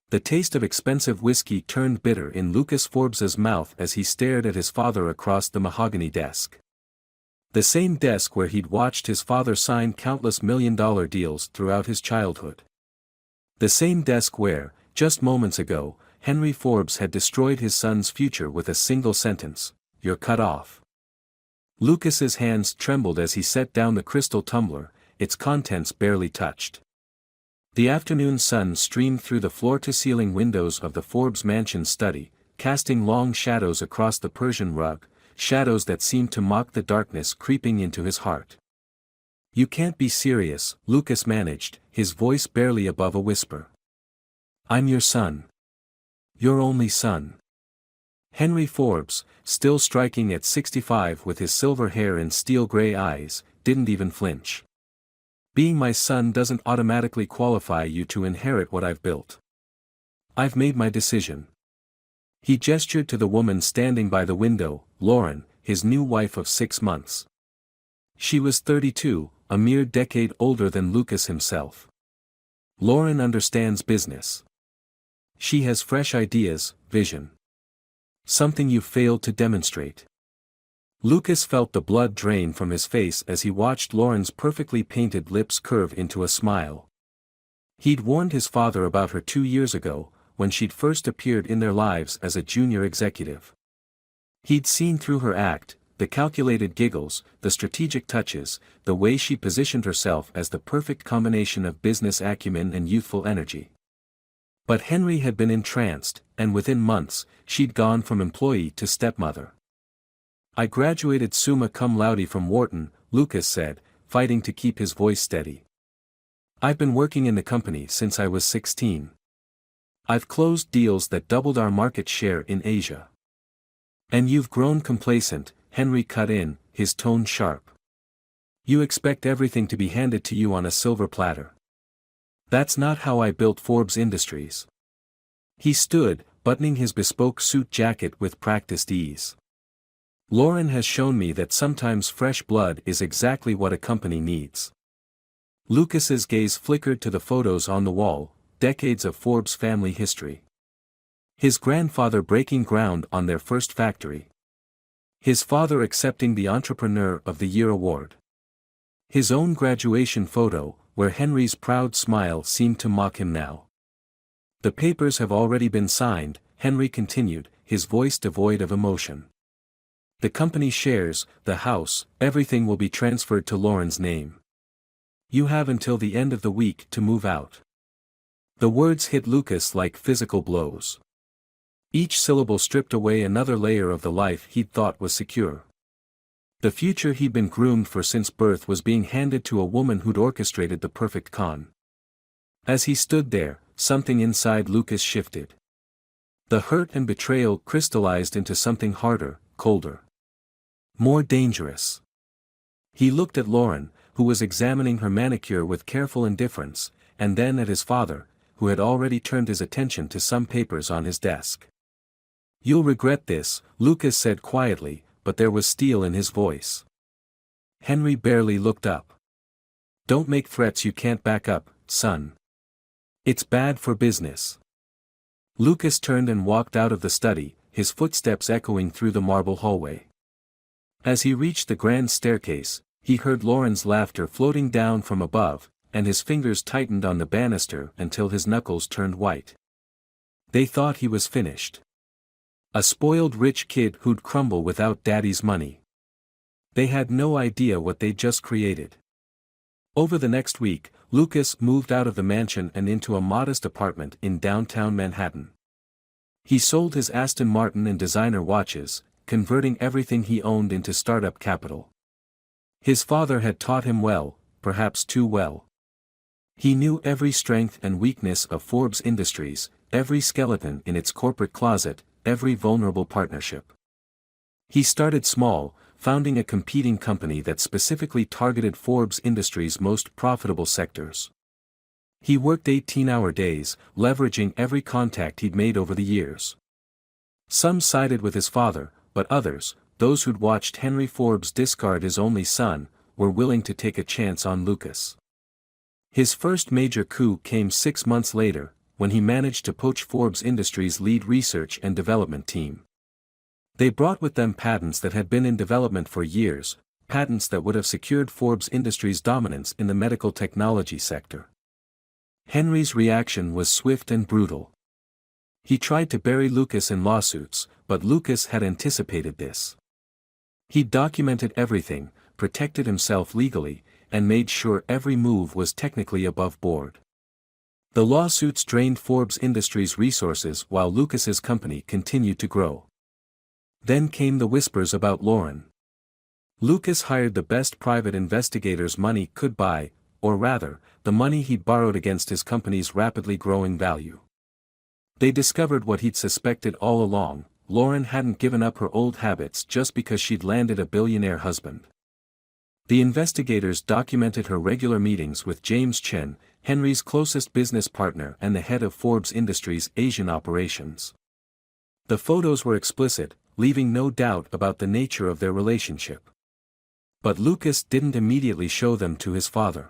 The taste of expensive whiskey turned bitter in Lucas Forbes's mouth as he stared at his father across the mahogany desk. The same desk where he'd watched his father sign countless million-dollar deals throughout his childhood. The same desk where, just moments ago, Henry Forbes had destroyed his son's future with a single sentence, "You're cut off." Lucas's hands trembled as he set down the crystal tumbler, its contents barely touched. The afternoon sun streamed through the floor-to-ceiling windows of the Forbes mansion's study, casting long shadows across the Persian rug, shadows that seemed to mock the darkness creeping into his heart. "You can't be serious," Lucas managed, his voice barely above a whisper. "I'm your son. Your only son." Henry Forbes, still striking at 65 with his silver hair and steel-gray eyes, didn't even flinch. "Being my son doesn't automatically qualify you to inherit what I've built. I've made my decision." He gestured to the woman standing by the window, Lauren, his new wife of 6 months. She was 32, a mere decade older than Lucas himself. Lauren understands business. She has fresh ideas, vision. Something you failed to demonstrate. Lucas felt the blood drain from his face as he watched Lauren's perfectly painted lips curve into a smile. He'd warned his father about her 2 years ago, when she'd first appeared in their lives as a junior executive. He'd seen through her act, the calculated giggles, the strategic touches, the way she positioned herself as the perfect combination of business acumen and youthful energy. But Henry had been entranced, and within months, she'd gone from employee to stepmother. "I graduated summa cum laude from Wharton," Lucas said, fighting to keep his voice steady. "I've been working in the company since I was 16. I've closed deals that doubled our market share in Asia." "And you've grown complacent," Henry cut in, his tone sharp. "You expect everything to be handed to you on a silver platter. That's not how I built Forbes Industries." He stood, buttoning his bespoke suit jacket with practiced ease. "Lauren has shown me that sometimes fresh blood is exactly what a company needs." Lucas's gaze flickered to the photos on the wall, decades of Forbes family history. His grandfather breaking ground on their first factory. His father accepting the Entrepreneur of the Year award. His own graduation photo, where Henry's proud smile seemed to mock him now. "The papers have already been signed," Henry continued, his voice devoid of emotion. "The company shares, the house, everything will be transferred to Lauren's name. You have until the end of the week to move out." The words hit Lucas like physical blows. Each syllable stripped away another layer of the life he'd thought was secure. The future he'd been groomed for since birth was being handed to a woman who'd orchestrated the perfect con. As he stood there, something inside Lucas shifted. The hurt and betrayal crystallized into something harder, colder. More dangerous. He looked at Lauren, who was examining her manicure with careful indifference, and then at his father, who had already turned his attention to some papers on his desk. "You'll regret this," Lucas said quietly, but there was steel in his voice. Henry barely looked up. "Don't make threats you can't back up, son. It's bad for business." Lucas turned and walked out of the study, his footsteps echoing through the marble hallway. As he reached the grand staircase, he heard Lauren's laughter floating down from above, and his fingers tightened on the banister until his knuckles turned white. They thought he was finished. A spoiled rich kid who'd crumble without daddy's money. They had no idea what they'd just created. Over the next week, Lucas moved out of the mansion and into a modest apartment in downtown Manhattan. He sold his Aston Martin and designer watches, converting everything he owned into startup capital. His father had taught him well, perhaps too well. He knew every strength and weakness of Forbes Industries, every skeleton in its corporate closet, every vulnerable partnership. He started small, founding a competing company that specifically targeted Forbes Industries' most profitable sectors. He worked 18-hour days, leveraging every contact he'd made over the years. Some sided with his father, but others, those who'd watched Henry Forbes discard his only son, were willing to take a chance on Lucas. His first major coup came 6 months later, when he managed to poach Forbes Industries' lead research and development team. They brought with them patents that had been in development for years, patents that would have secured Forbes Industries' dominance in the medical technology sector. Henry's reaction was swift and brutal. He tried to bury Lucas in lawsuits, but Lucas had anticipated this. He documented everything, protected himself legally, and made sure every move was technically above board. The lawsuits drained Forbes Industries' resources while Lucas's company continued to grow. Then came the whispers about Lauren. Lucas hired the best private investigators money could buy, or rather, the money he'd borrowed against his company's rapidly growing value. They discovered what he'd suspected all along: Lauren hadn't given up her old habits just because she'd landed a billionaire husband. The investigators documented her regular meetings with James Chen, Henry's closest business partner and the head of Forbes Industries' Asian operations. The photos were explicit, leaving no doubt about the nature of their relationship. But Lucas didn't immediately show them to his father.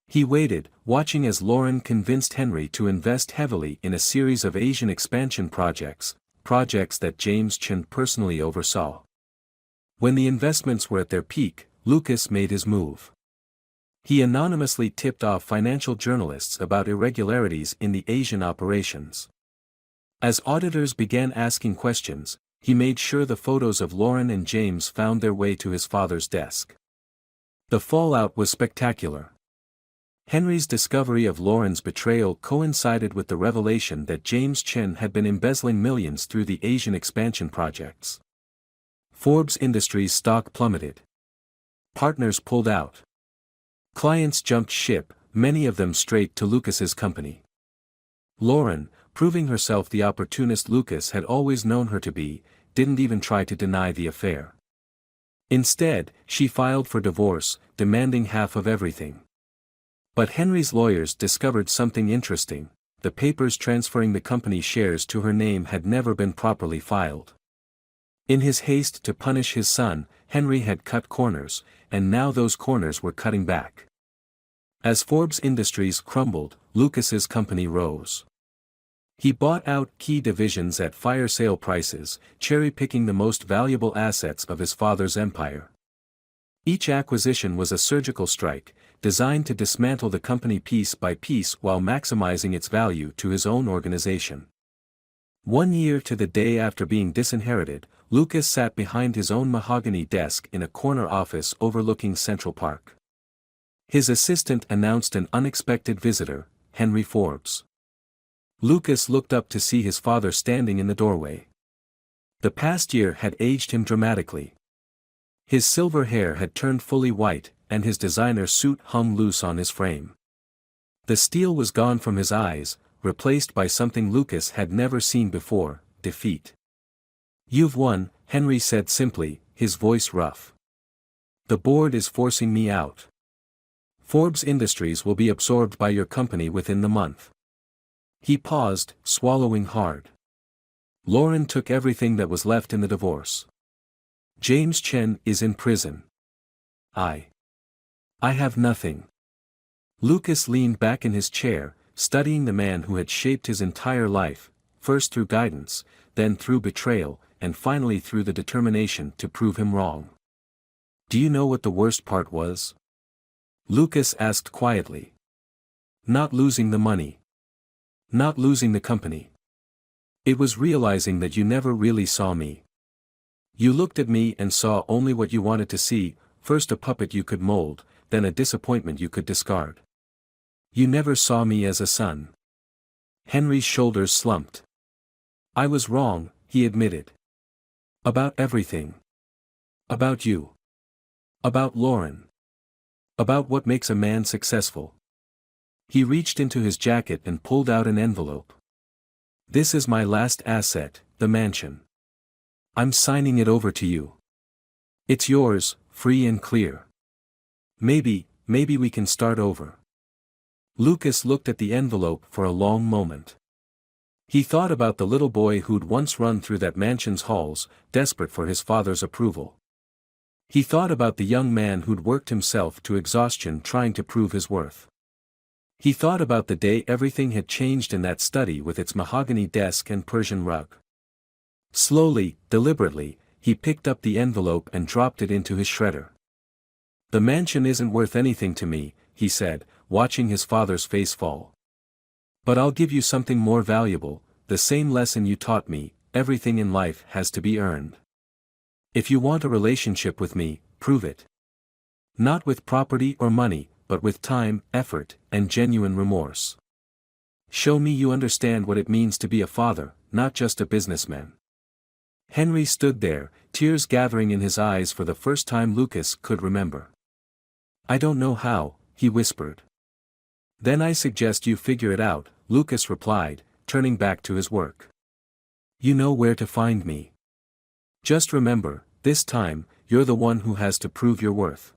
He waited, watching as Lauren convinced Henry to invest heavily in a series of Asian expansion projects that James Chen personally oversaw. When the investments were at their peak, Lucas made his move. He anonymously tipped off financial journalists about irregularities in the Asian operations. As auditors began asking questions, he made sure the photos of Lauren and James found their way to his father's desk. The fallout was spectacular. Henry's discovery of Lauren's betrayal coincided with the revelation that James Chen had been embezzling millions through the Asian expansion projects. Forbes Industries' stock plummeted. Partners pulled out. Clients jumped ship, many of them straight to Lucas's company. Lauren, proving herself the opportunist Lucas had always known her to be, didn't even try to deny the affair. Instead, she filed for divorce, demanding half of everything. But Henry's lawyers discovered something interesting: the papers transferring the company's shares to her name had never been properly filed. In his haste to punish his son, Henry had cut corners, and now those corners were cutting back. As Forbes Industries crumbled, Lucas's company rose. He bought out key divisions at fire sale prices, cherry-picking the most valuable assets of his father's empire. Each acquisition was a surgical strike, designed to dismantle the company piece by piece while maximizing its value to his own organization. 1 year to the day after being disinherited, Lucas sat behind his own mahogany desk in a corner office overlooking Central Park. His assistant announced an unexpected visitor, Henry Forbes. Lucas looked up to see his father standing in the doorway. The past year had aged him dramatically. His silver hair had turned fully white, and his designer suit hung loose on his frame. The steel was gone from his eyes, replaced by something Lucas had never seen before: defeat. "You've won," Henry said simply, his voice rough. "The board is forcing me out. Forbes Industries will be absorbed by your company within the month." He paused, swallowing hard. Lauren took everything that was left in the divorce. James Chen is in prison. I have nothing. Lucas leaned back in his chair, studying the man who had shaped his entire life, first through guidance, then through betrayal, and finally through the determination to prove him wrong. "Do you know what the worst part was?" Lucas asked quietly. "Not losing the money. Not losing the company. It was realizing that you never really saw me. You looked at me and saw only what you wanted to see, first a puppet you could mold, then a disappointment you could discard. You never saw me as a son." Henry's shoulders slumped. "I was wrong," he admitted. "About everything. About you. About Lauren. About what makes a man successful." He reached into his jacket and pulled out an envelope. "This is my last asset, the mansion. I'm signing it over to you. It's yours, free and clear. Maybe we can start over." Lucas looked at the envelope for a long moment. He thought about the little boy who'd once run through that mansion's halls, desperate for his father's approval. He thought about the young man who'd worked himself to exhaustion trying to prove his worth. He thought about the day everything had changed in that study with its mahogany desk and Persian rug. Slowly, deliberately, he picked up the envelope and dropped it into his shredder. "The mansion isn't worth anything to me," he said, watching his father's face fall. "But I'll give you something more valuable, the same lesson you taught me: everything in life has to be earned. If you want a relationship with me, prove it. Not with property or money, but with time, effort, and genuine remorse. Show me you understand what it means to be a father, not just a businessman." Henry stood there, tears gathering in his eyes for the first time Lucas could remember. "I don't know how," he whispered. "Then I suggest you figure it out," Lucas replied, turning back to his work. "You know where to find me. Just remember, this time, you're the one who has to prove your worth."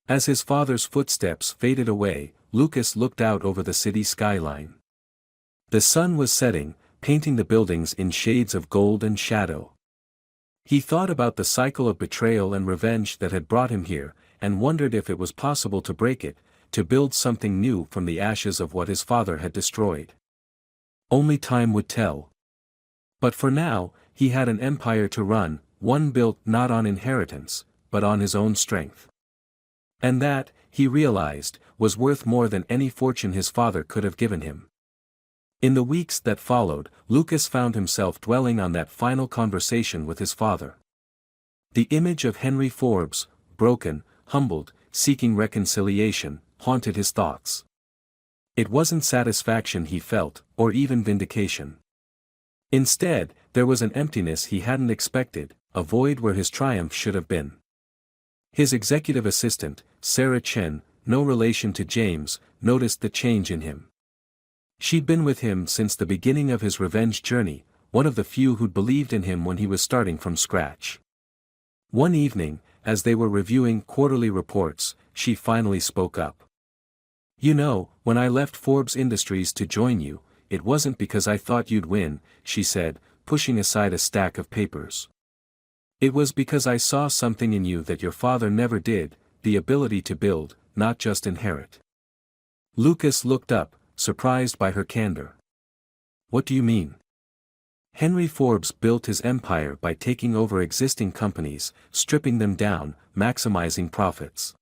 As his father's footsteps faded away, Lucas looked out over the city skyline. The sun was setting, painting the buildings in shades of gold and shadow. He thought about the cycle of betrayal and revenge that had brought him here, and wondered if it was possible to break it, to build something new from the ashes of what his father had destroyed. Only time would tell. But for now, he had an empire to run, one built not on inheritance, but on his own strength. And that, he realized, was worth more than any fortune his father could have given him. In the weeks that followed, Lucas found himself dwelling on that final conversation with his father. The image of Henry Forbes, broken, humbled, seeking reconciliation, haunted his thoughts. It wasn't satisfaction he felt, or even vindication. Instead, there was an emptiness he hadn't expected, a void where his triumph should have been. His executive assistant, Sarah Chen, no relation to James, noticed the change in him. She'd been with him since the beginning of his revenge journey, one of the few who'd believed in him when he was starting from scratch. One evening, as they were reviewing quarterly reports, she finally spoke up. "You know, when I left Forbes Industries to join you, it wasn't because I thought you'd win," she said, pushing aside a stack of papers. "It was because I saw something in you that your father never did, the ability to build, not just inherit." Lucas looked up, surprised by her candor. "What do you mean?" "Henry Forbes built his empire by taking over existing companies, stripping them down, maximizing profits.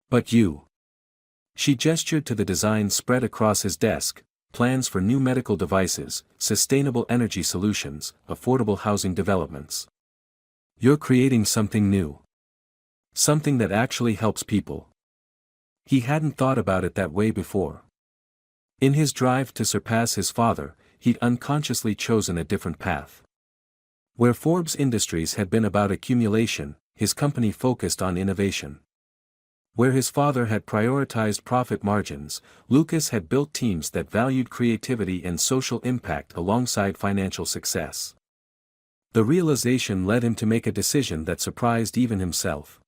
But you..." She gestured to the designs spread across his desk: plans for new medical devices, sustainable energy solutions, affordable housing developments. "You're creating something new. Something that actually helps people." He hadn't thought about it that way before. In his drive to surpass his father, he'd unconsciously chosen a different path. Where Forbes Industries had been about accumulation, his company focused on innovation. Where his father had prioritized profit margins, Lucas had built teams that valued creativity and social impact alongside financial success. The realization led him to make a decision that surprised even himself.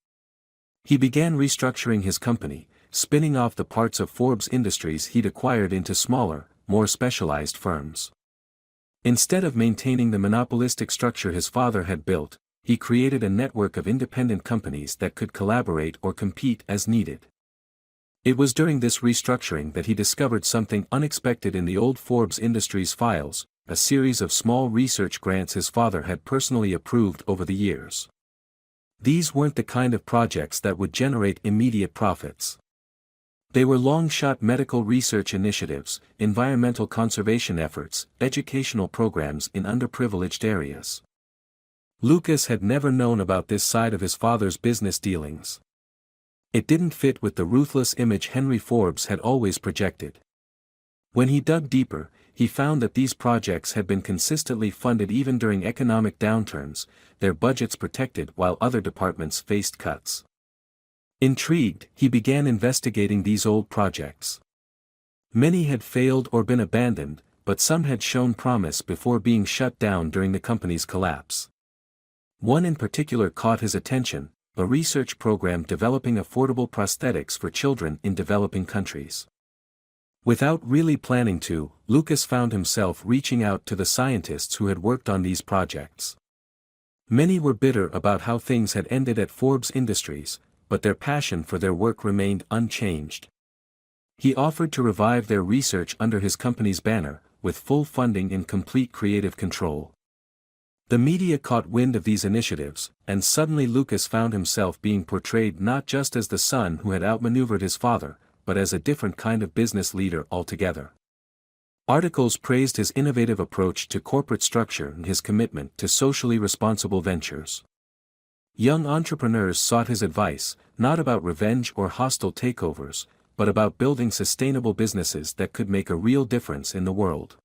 He began restructuring his company, spinning off the parts of Forbes Industries he'd acquired into smaller, more specialized firms. Instead of maintaining the monopolistic structure his father had built, he created a network of independent companies that could collaborate or compete as needed. It was during this restructuring that he discovered something unexpected in the old Forbes Industries files: a series of small research grants his father had personally approved over the years. These weren't the kind of projects that would generate immediate profits. They were long-shot medical research initiatives, environmental conservation efforts, educational programs in underprivileged areas. Lucas had never known about this side of his father's business dealings. It didn't fit with the ruthless image Henry Forbes had always projected. When he dug deeper, he found that these projects had been consistently funded even during economic downturns, their budgets protected while other departments faced cuts. Intrigued, he began investigating these old projects. Many had failed or been abandoned, but some had shown promise before being shut down during the company's collapse. One in particular caught his attention: a research program developing affordable prosthetics for children in developing countries. Without really planning to, Lucas found himself reaching out to the scientists who had worked on these projects. Many were bitter about how things had ended at Forbes Industries, but their passion for their work remained unchanged. He offered to revive their research under his company's banner, with full funding and complete creative control. The media caught wind of these initiatives, and suddenly Lucas found himself being portrayed not just as the son who had outmaneuvered his father, but as a different kind of business leader altogether. Articles praised his innovative approach to corporate structure and his commitment to socially responsible ventures. Young entrepreneurs sought his advice, not about revenge or hostile takeovers, but about building sustainable businesses that could make a real difference in the world.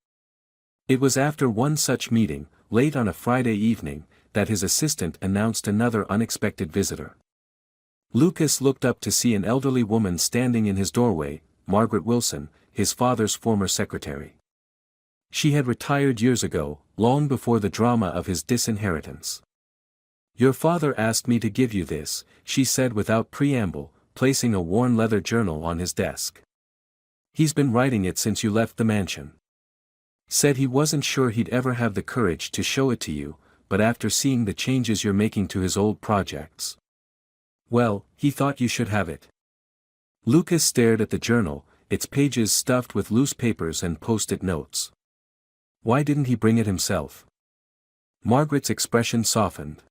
It was after one such meeting, late on a Friday evening, that his assistant announced another unexpected visitor. Lucas looked up to see an elderly woman standing in his doorway, Margaret Wilson, his father's former secretary. She had retired years ago, long before the drama of his disinheritance. "Your father asked me to give you this," she said without preamble, placing a worn leather journal on his desk. "He's been writing it since you left the mansion. Said he wasn't sure he'd ever have the courage to show it to you, but after seeing the changes you're making to his old projects, well, he thought you should have it." Lucas stared at the journal, its pages stuffed with loose papers and post-it notes. "Why didn't he bring it himself?" Margaret's expression softened.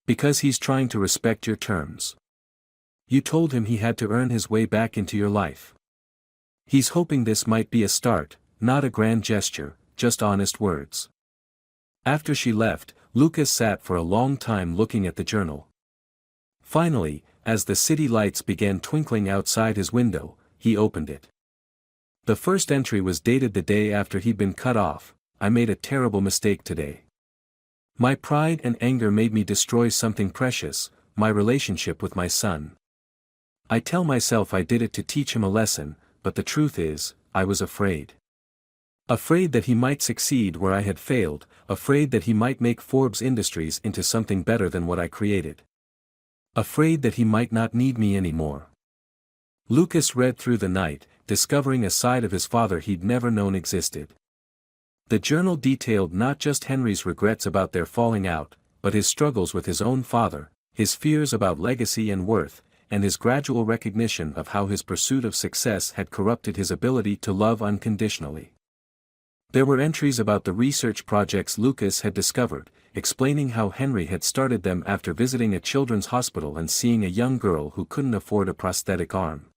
"Because he's trying to respect your terms. You told him he had to earn his way back into your life. He's hoping this might be a start, not a grand gesture, just honest words." After she left, Lucas sat for a long time looking at the journal. Finally, as the city lights began twinkling outside his window, he opened it. The first entry was dated the day after he'd been cut off. "I made a terrible mistake today. My pride and anger made me destroy something precious, my relationship with my son. I tell myself I did it to teach him a lesson, but the truth is, I was afraid. Afraid that he might succeed where I had failed, afraid that he might make Forbes Industries into something better than what I created. Afraid that he might not need me anymore." Lucas read through the night, discovering a side of his father he'd never known existed. The journal detailed not just Henry's regrets about their falling out, but his struggles with his own father, his fears about legacy and worth, and his gradual recognition of how his pursuit of success had corrupted his ability to love unconditionally. There were entries about the research projects Lucas had discovered, explaining how Henry had started them after visiting a children's hospital and seeing a young girl who couldn't afford a prosthetic arm.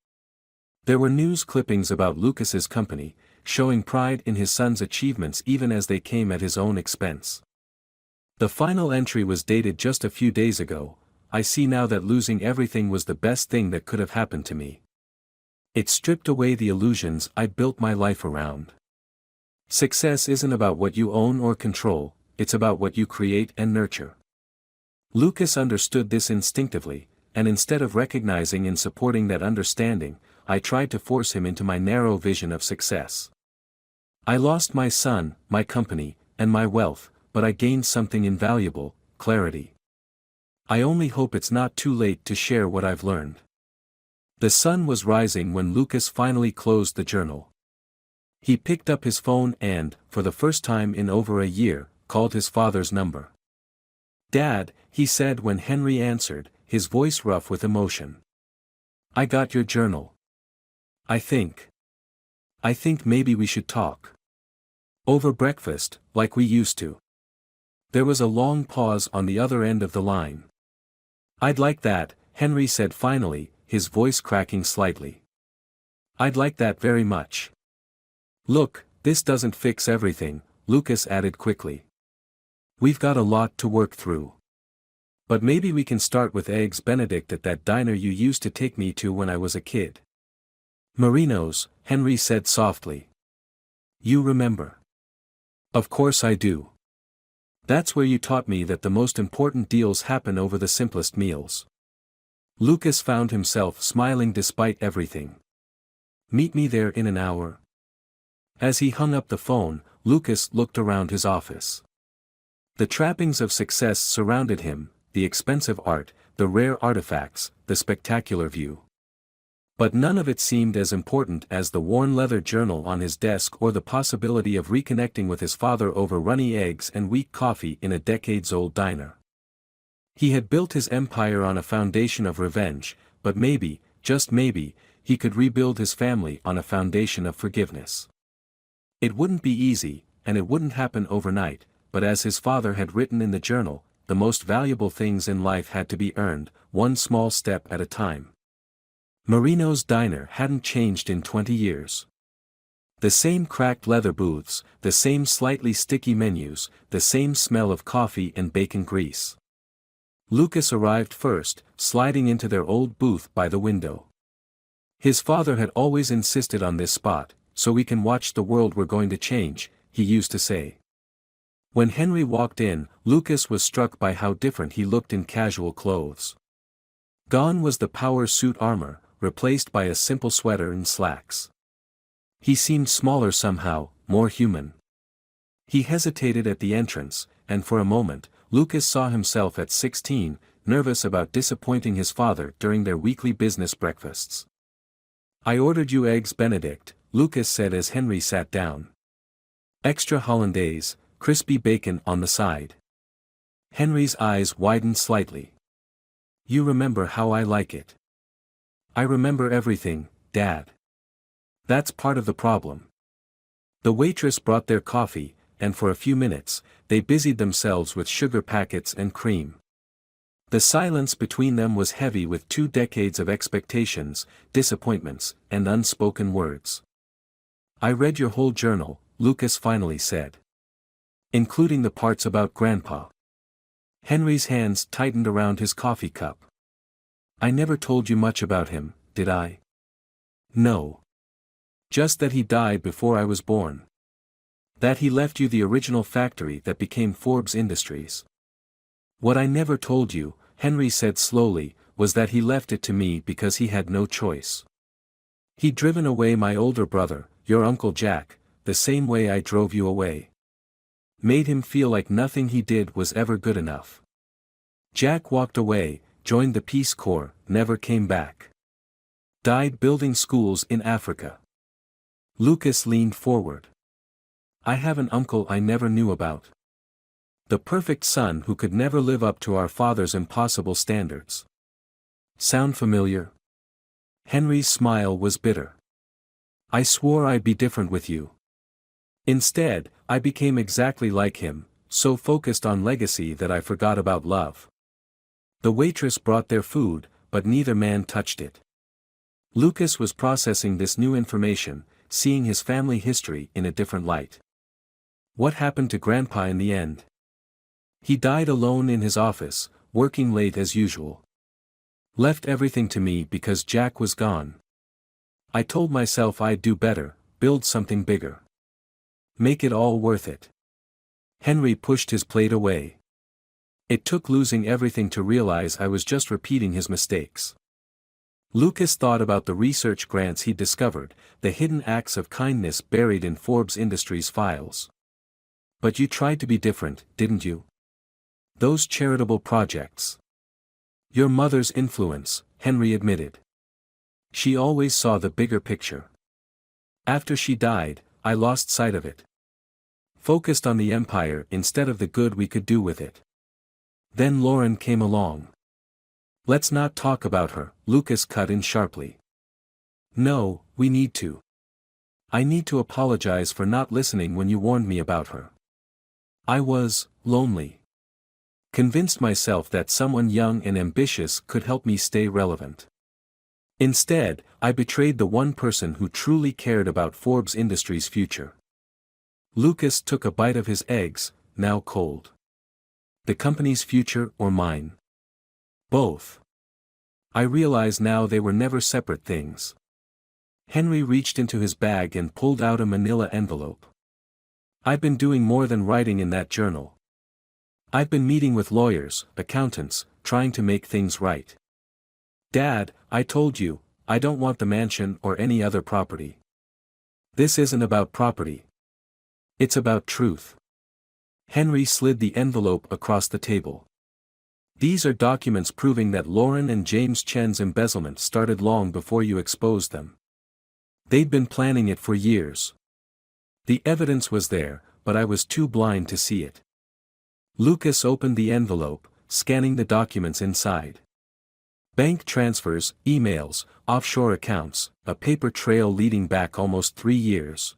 There were news clippings about Lucas's company, showing pride in his son's achievements even as they came at his own expense. The final entry was dated just a few days ago. "I see now that losing everything was the best thing that could have happened to me. It stripped away the illusions I'd built my life around. Success isn't about what you own or control, it's about what you create and nurture." Lucas understood this instinctively, and instead of recognizing and supporting that understanding, I tried to force him into my narrow vision of success. "I lost my son, my company, and my wealth, but I gained something invaluable: clarity. I only hope it's not too late to share what I've learned." The sun was rising when Lucas finally closed the journal. He picked up his phone and, for the first time in over a year, called his father's number. "Dad," he said when Henry answered, his voice rough with emotion. "I got your journal. I think maybe we should talk. Over breakfast, like we used to." There was a long pause on the other end of the line. "I'd like that," Henry said finally, his voice cracking slightly. "I'd like that very much. Look, this doesn't fix everything," Lucas added quickly. "We've got a lot to work through. But maybe we can start with Eggs Benedict at that diner you used to take me to when I was a kid." "Marino's," Henry said softly. "You remember?" "Of course I do. That's where you taught me that the most important deals happen over the simplest meals." Lucas found himself smiling despite everything. "Meet me there in an hour." As he hung up the phone, Lucas looked around his office. The trappings of success surrounded him: the expensive art, the rare artifacts, the spectacular view. But none of it seemed as important as the worn leather journal on his desk or the possibility of reconnecting with his father over runny eggs and weak coffee in a decades-old diner. He had built his empire on a foundation of revenge, but maybe, just maybe, he could rebuild his family on a foundation of forgiveness. It wouldn't be easy, and it wouldn't happen overnight, but as his father had written in the journal, the most valuable things in life had to be earned, one small step at a time. Marino's diner hadn't changed in 20 years. The same cracked leather booths, the same slightly sticky menus, the same smell of coffee and bacon grease. Lucas arrived first, sliding into their old booth by the window. His father had always insisted on this spot, so we can watch the world we're going to change, he used to say. When Henry walked in, Lucas was struck by how different he looked in casual clothes. Gone was the power suit armor, replaced by a simple sweater and slacks. He seemed smaller somehow, more human. He hesitated at the entrance, and for a moment, Lucas saw himself at 16, nervous about disappointing his father during their weekly business breakfasts. "I ordered you eggs Benedict," Lucas said as Henry sat down. "Extra hollandaise, crispy bacon on the side." Henry's eyes widened slightly. "You remember how I like it." "I remember everything, Dad. That's part of the problem." The waitress brought their coffee, and for a few minutes, they busied themselves with sugar packets and cream. The silence between them was heavy with 2 decades of expectations, disappointments, and unspoken words. "I read your whole journal," Lucas finally said. "Including the parts about Grandpa." Henry's hands tightened around his coffee cup. "I never told you much about him, did I?" "No. Just that he died before I was born. That he left you the original factory that became Forbes Industries." "What I never told you," Henry said slowly, "was that he left it to me because he had no choice. He'd driven away my older brother, your Uncle Jack, the same way I drove you away. Made him feel like nothing he did was ever good enough. Jack walked away, joined the Peace Corps, never came back. Died building schools in Africa." Lucas leaned forward. "I have an uncle I never knew about. The perfect son who could never live up to our father's impossible standards. Sound familiar?" Henry's smile was bitter. "I swore I'd be different with you. Instead, I became exactly like him, so focused on legacy that I forgot about love." The waitress brought their food, but neither man touched it. Lucas was processing this new information, seeing his family history in a different light. What happened to Grandpa in the end? He died alone in his office, working late as usual. Left everything to me because Jack was gone. I told myself I'd do better, build something bigger. Make it all worth it. Henry pushed his plate away. It took losing everything to realize I was just repeating his mistakes. Lucas thought about the research grants he'd discovered, the hidden acts of kindness buried in Forbes Industries files. "But you tried to be different, didn't you? Those charitable projects." "Your mother's influence," Henry admitted. "She always saw the bigger picture. After she died, I lost sight of it. Focused on the empire instead of the good we could do with it. Then Lauren came along." "Let's not talk about her," Lucas cut in sharply. "No, we need to. I need to apologize for not listening when you warned me about her. I was lonely. Convinced myself that someone young and ambitious could help me stay relevant. Instead, I betrayed the one person who truly cared about Forbes Industries' future." Lucas took a bite of his eggs, now cold. "The company's future or mine?" "Both. I realize now they were never separate things." Henry reached into his bag and pulled out a manila envelope. "I've been doing more than writing in that journal. I've been meeting with lawyers, accountants, trying to make things right. Dad, I told you, I don't want the mansion or any other property. This isn't about property. It's about truth." Henry slid the envelope across the table. "These are documents proving that Lauren and James Chen's embezzlement started long before you exposed them. They'd been planning it for years. The evidence was there, but I was too blind to see it." Lucas opened the envelope, scanning the documents inside. Bank transfers, emails, offshore accounts, a paper trail leading back almost 3 years.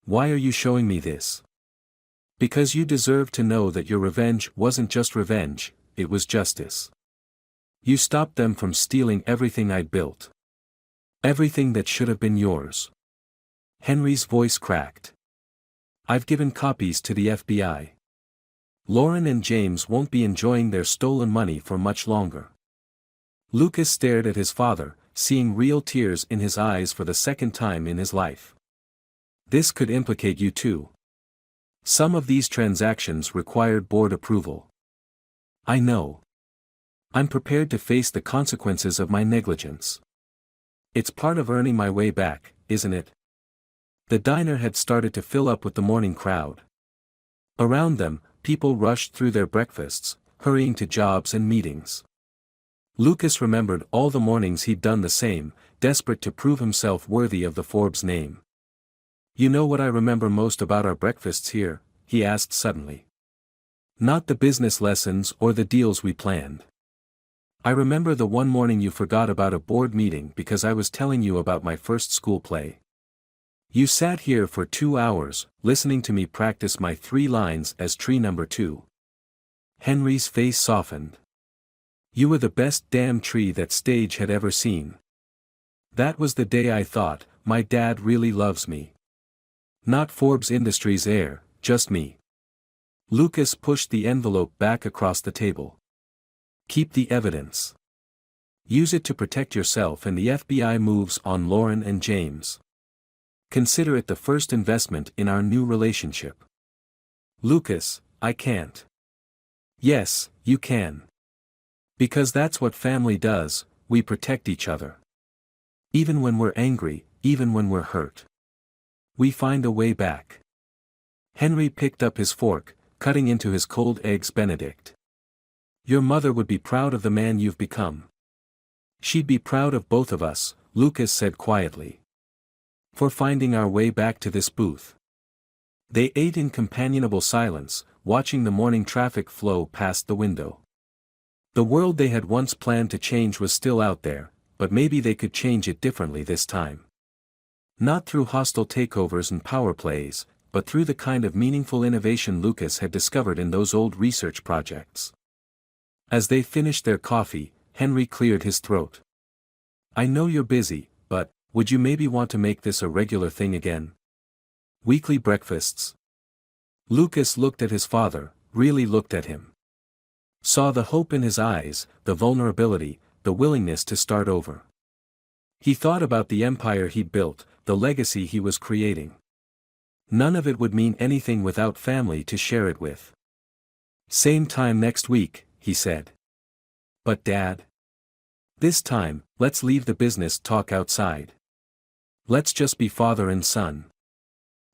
Why are you showing me this? Because you deserve to know that your revenge wasn't just revenge, it was justice. You stopped them from stealing everything I'd built. Everything that should have been yours. Henry's voice cracked. I've given copies to the FBI. Lauren and James won't be enjoying their stolen money for much longer. Lucas stared at his father, seeing real tears in his eyes for the second time in his life. This could implicate you too. Some of these transactions required board approval. I know. I'm prepared to face the consequences of my negligence. It's part of earning my way back, isn't it? The diner had started to fill up with the morning crowd. Around them, people rushed through their breakfasts, hurrying to jobs and meetings. Lucas remembered all the mornings he'd done the same, desperate to prove himself worthy of the Forbes name. You know what I remember most about our breakfasts here? He asked suddenly. Not the business lessons or the deals we planned. I remember the one morning you forgot about a board meeting because I was telling you about my first school play. You sat here for 2 hours, listening to me practice my 3 lines as tree number 2. Henry's face softened. You were the best damn tree that stage had ever seen. That was the day I thought, my dad really loves me. Not Forbes Industries heir, just me. Lucas pushed the envelope back across the table. Keep the evidence. Use it to protect yourself and the FBI moves on Lauren and James. Consider it the first investment in our new relationship. Lucas, I can't. Yes, you can. Because that's what family does, we protect each other. Even when we're angry, even when we're hurt. We find a way back. Henry picked up his fork, cutting into his cold eggs Benedict. Your mother would be proud of the man you've become. She'd be proud of both of us, Lucas said quietly. For finding our way back to this booth. They ate in companionable silence, watching the morning traffic flow past the window. The world they had once planned to change was still out there, but maybe they could change it differently this time. Not through hostile takeovers and power plays, but through the kind of meaningful innovation Lucas had discovered in those old research projects. As they finished their coffee, Henry cleared his throat. I know you're busy, but, would you maybe want to make this a regular thing again? Weekly breakfasts. Lucas looked at his father, really looked at him. Saw the hope in his eyes, the vulnerability, the willingness to start over. He thought about the empire he'd built, the legacy he was creating. None of it would mean anything without family to share it with. Same time next week, he said. But Dad? This time, let's leave the business talk outside. Let's just be father and son.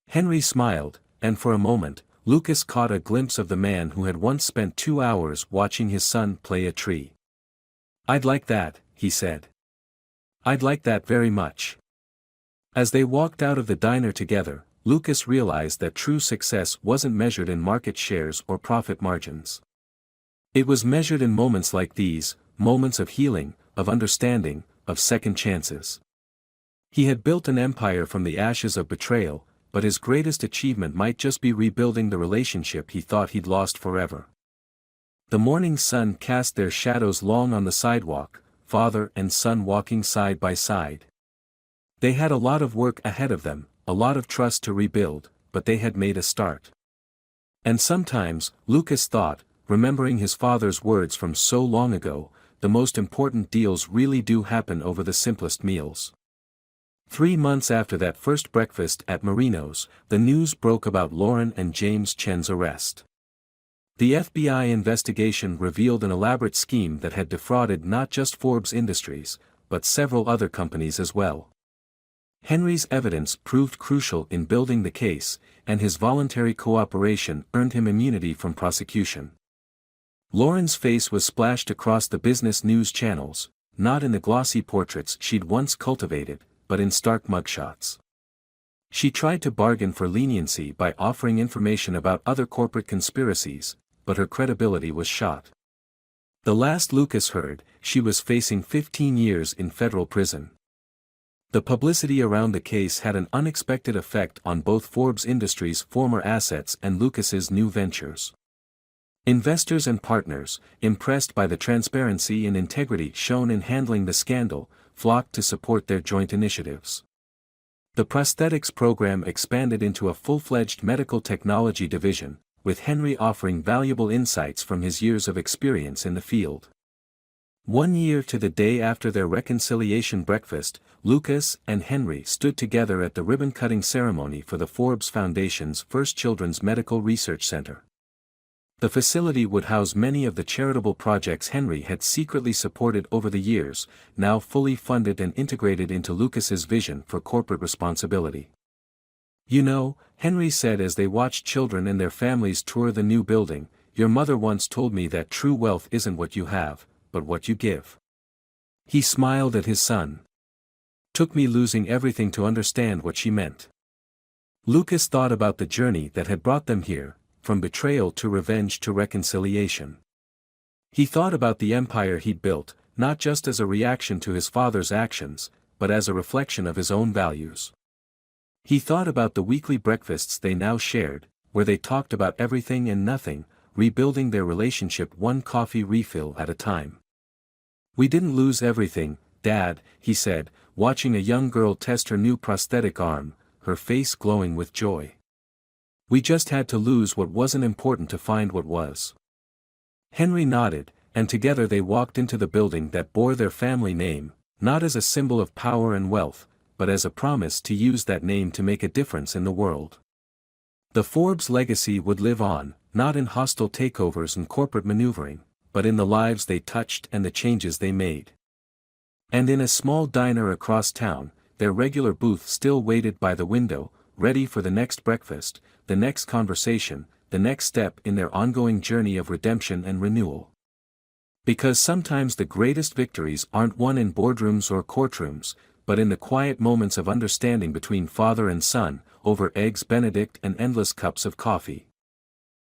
Henry smiled, and for a moment, Lucas caught a glimpse of the man who had once spent 2 hours watching his son play a tree. I'd like that, he said. I'd like that very much. As they walked out of the diner together, Lucas realized that true success wasn't measured in market shares or profit margins. It was measured in moments like these, moments of healing, of understanding, of second chances. He had built an empire from the ashes of betrayal, but his greatest achievement might just be rebuilding the relationship he thought he'd lost forever. The morning sun cast their shadows long on the sidewalk, father and son walking side by side. They had a lot of work ahead of them, a lot of trust to rebuild, but they had made a start. And sometimes, Lucas thought, remembering his father's words from so long ago, the most important deals really do happen over the simplest meals. 3 months after that first breakfast at Marino's, the news broke about Lauren and James Chen's arrest. The FBI investigation revealed an elaborate scheme that had defrauded not just Forbes Industries, but several other companies as well. Henry's evidence proved crucial in building the case, and his voluntary cooperation earned him immunity from prosecution. Lauren's face was splashed across the business news channels, not in the glossy portraits she'd once cultivated, but in stark mugshots. She tried to bargain for leniency by offering information about other corporate conspiracies, but her credibility was shot. The last Lucas heard, she was facing 15 years in federal prison. The publicity around the case had an unexpected effect on both Forbes Industries' former assets and Lucas's new ventures. Investors and partners, impressed by the transparency and integrity shown in handling the scandal, flocked to support their joint initiatives. The prosthetics program expanded into a full-fledged medical technology division, with Henry offering valuable insights from his years of experience in the field. 1 year to the day after their reconciliation breakfast, Lucas and Henry stood together at the ribbon-cutting ceremony for the Forbes Foundation's first Children's Medical Research Center. The facility would house many of the charitable projects Henry had secretly supported over the years, now fully funded and integrated into Lucas's vision for corporate responsibility. "You know," Henry said as they watched children and their families tour the new building, "your mother once told me that true wealth isn't what you have, but what you give." He smiled at his son. "Took me losing everything to understand what she meant." Lucas thought about the journey that had brought them here, from betrayal to revenge to reconciliation. He thought about the empire he'd built, not just as a reaction to his father's actions, but as a reflection of his own values. He thought about the weekly breakfasts they now shared, where they talked about everything and nothing, rebuilding their relationship one coffee refill at a time. "We didn't lose everything, Dad," he said, watching a young girl test her new prosthetic arm, her face glowing with joy. "We just had to lose what wasn't important to find what was." Henry nodded, and together they walked into the building that bore their family name, not as a symbol of power and wealth, but as a promise to use that name to make a difference in the world. The Forbes legacy would live on, not in hostile takeovers and corporate maneuvering, but in the lives they touched and the changes they made. And in a small diner across town, their regular booth still waited by the window, ready for the next breakfast, the next conversation, the next step in their ongoing journey of redemption and renewal. Because sometimes the greatest victories aren't won in boardrooms or courtrooms, but in the quiet moments of understanding between father and son, over eggs Benedict and endless cups of coffee.